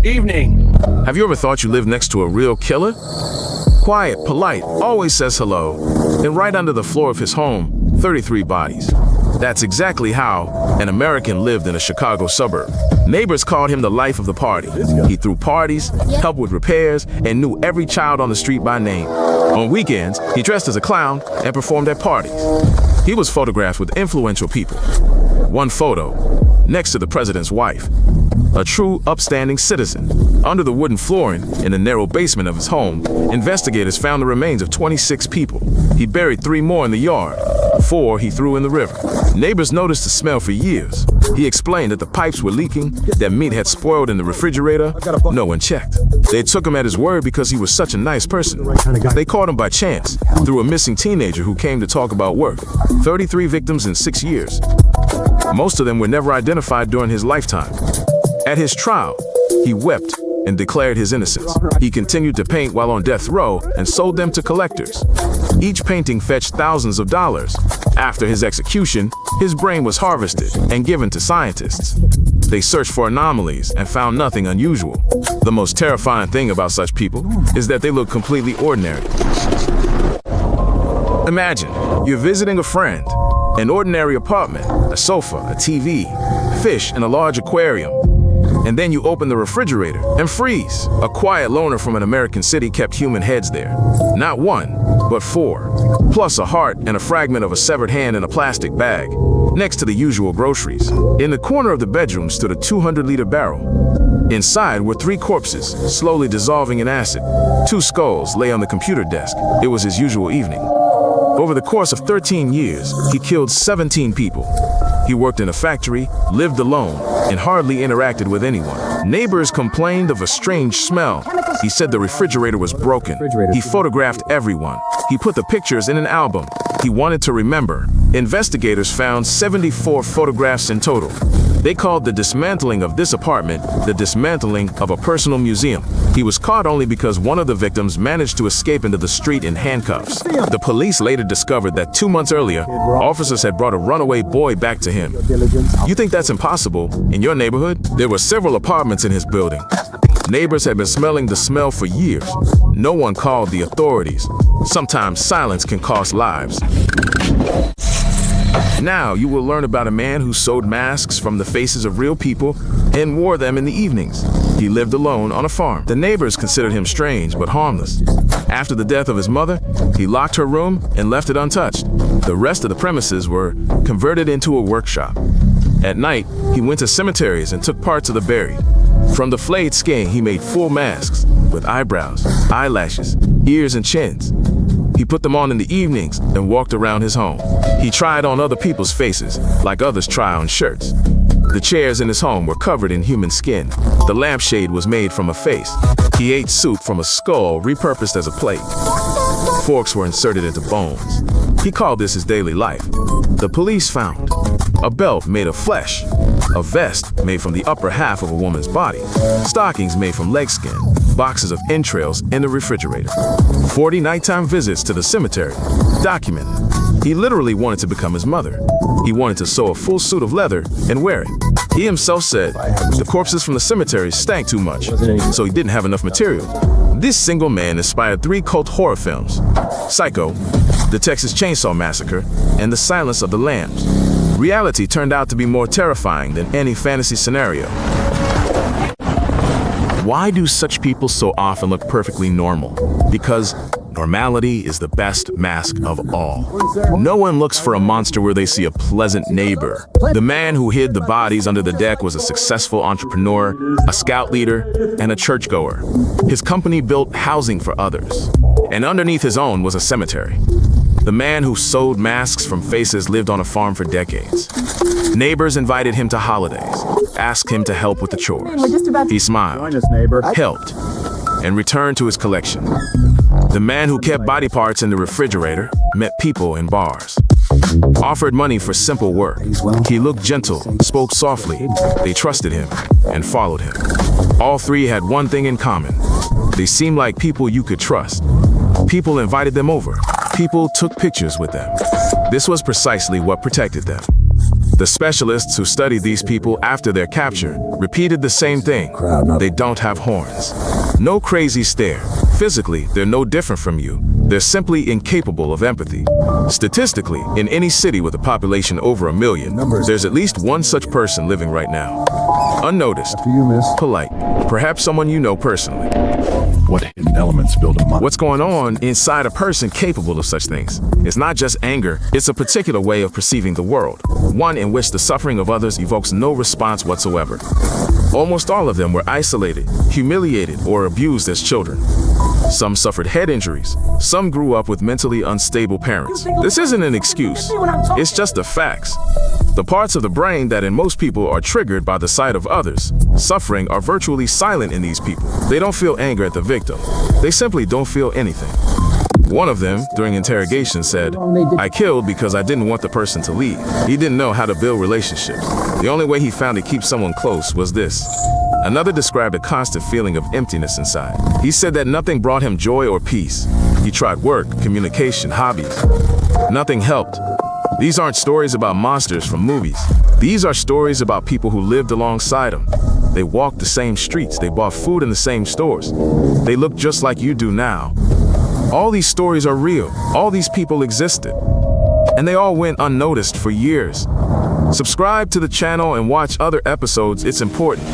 Evening. Have you ever thought you lived next to a real killer? Quiet, polite, always says hello, and right under the floor of his home, 33 bodies. That's exactly how an American lived in a Chicago suburb. Neighbors called him the life of the party. He threw parties, helped with repairs, and knew every child on the street by name. On weekends, he dressed as a clown and performed at parties. He was photographed with influential people. One photo, next to the president's wife. A true, upstanding citizen. Under the wooden flooring in the narrow basement of his home, investigators found the remains of 26 people. He buried 3 more in the yard. 4 he threw in the river. Neighbors noticed the smell for years. He explained that the pipes were leaking, that meat had spoiled in the refrigerator. No one checked. They took him at his word because he was such a nice person. They caught him by chance, through a missing teenager who came to talk about work. 33 victims in 6 years. Most of them were never identified during his lifetime. At his trial, he wept and declared his innocence. He continued to paint while on death row and sold them to collectors. Each painting fetched thousands of dollars. After his execution, his brain was harvested and given to scientists. They searched for anomalies and found nothing unusual. The most terrifying thing about such people is that they look completely ordinary. Imagine, you're visiting a friend, an ordinary apartment, a sofa, a TV, fish in a large aquarium. And then you open the refrigerator and freeze. A quiet loner from an American city kept human heads there. Not 1, but 4. Plus a heart and a fragment of a severed hand in a plastic bag, next to the usual groceries. In the corner of the bedroom stood a 200-liter barrel. Inside were 3 corpses, slowly dissolving in acid. 2 skulls lay on the computer desk. It was his usual evening. Over the course of 13 years, he killed 17 people. He worked in a factory, lived alone, and hardly interacted with anyone. Neighbors complained of a strange smell. He said the refrigerator was broken. He photographed everyone. He put the pictures in an album. He wanted to remember. Investigators found 74 photographs in total. They called the dismantling of this apartment the dismantling of a personal museum. He was caught only because one of the victims managed to escape into the street in handcuffs. The police later discovered that 2 months earlier, officers had brought a runaway boy back to him. You think that's impossible? In your neighborhood, there were several apartments in his building. Neighbors had been smelling the smell for years. No one called the authorities. Sometimes silence can cost lives. Now you will learn about a man who sewed masks from the faces of real people and wore them in the evenings. He lived alone on a farm. The neighbors considered him strange but harmless. After the death of his mother, he locked her room and left it untouched. The rest of the premises were converted into a workshop. At night, he went to cemeteries and took parts of the buried. From the flayed skin, he made full masks with eyebrows, eyelashes, ears, and chins. He put them on in the evenings and walked around his home. He tried on other people's faces, like others try on shirts. The chairs in his home were covered in human skin. The lampshade was made from a face. He ate soup from a skull repurposed as a plate. Forks were inserted into bones. He called this his daily life. The police found a belt made of flesh, a vest made from the upper half of a woman's body, stockings made from leg skin, boxes of entrails in the refrigerator, 40 nighttime visits to the cemetery, documented. He literally wanted to become his mother. He wanted to sew a full suit of leather and wear it. He himself said the corpses from the cemetery stank too much, so he didn't have enough material. This single man inspired 3 cult horror films: Psycho, The Texas Chainsaw Massacre, and The Silence of the Lambs. Reality turned out to be more terrifying than any fantasy scenario. Why do such people so often look perfectly normal? Because normality is the best mask of all. No one looks for a monster where they see a pleasant neighbor. The man who hid the bodies under the deck was a successful entrepreneur, a scout leader, and a churchgoer. His company built housing for others, and underneath his own was a cemetery. The man who sewed masks from faces lived on a farm for decades. Neighbors invited him to holidays, asked him to help with the chores. He smiled, helped, and returned to his collection. The man who kept body parts in the refrigerator met people in bars, offered money for simple work. He looked gentle, spoke softly. They trusted him and followed him. All 3 had one thing in common. They seemed like people you could trust. People invited them over. People took pictures with them. This was precisely what protected them. The specialists who studied these people after their capture repeated the same thing. They don't have horns. No crazy stare. Physically, they're no different from you. They're simply incapable of empathy. Statistically, in any city with a population over 1 million, there's at least one such person living right now. Unnoticed, polite, perhaps someone you know personally. What hidden elements build a mind? What's going on inside a person capable of such things? It's not just anger, it's a particular way of perceiving the world, one in which the suffering of others evokes no response whatsoever. Almost all of them were isolated, humiliated, or abused as children. Some suffered head injuries. Some grew up with mentally unstable parents. This isn't an excuse. It's just the facts. The parts of the brain that in most people are triggered by the sight of others suffering are virtually silent in these people. They don't feel anger at the victim. They simply don't feel anything. One of them, during interrogation, said, "I killed because I didn't want the person to leave." He didn't know how to build relationships. The only way he found to keep someone close was this. Another described a constant feeling of emptiness inside. He said that nothing brought him joy or peace. He tried work, communication, hobbies. Nothing helped. These aren't stories about monsters from movies. These are stories about people who lived alongside him. They walked the same streets. They bought food in the same stores. They look just like you do now. All these stories are real. All these people existed. And they all went unnoticed for years. Subscribe to the channel and watch other episodes. It's important.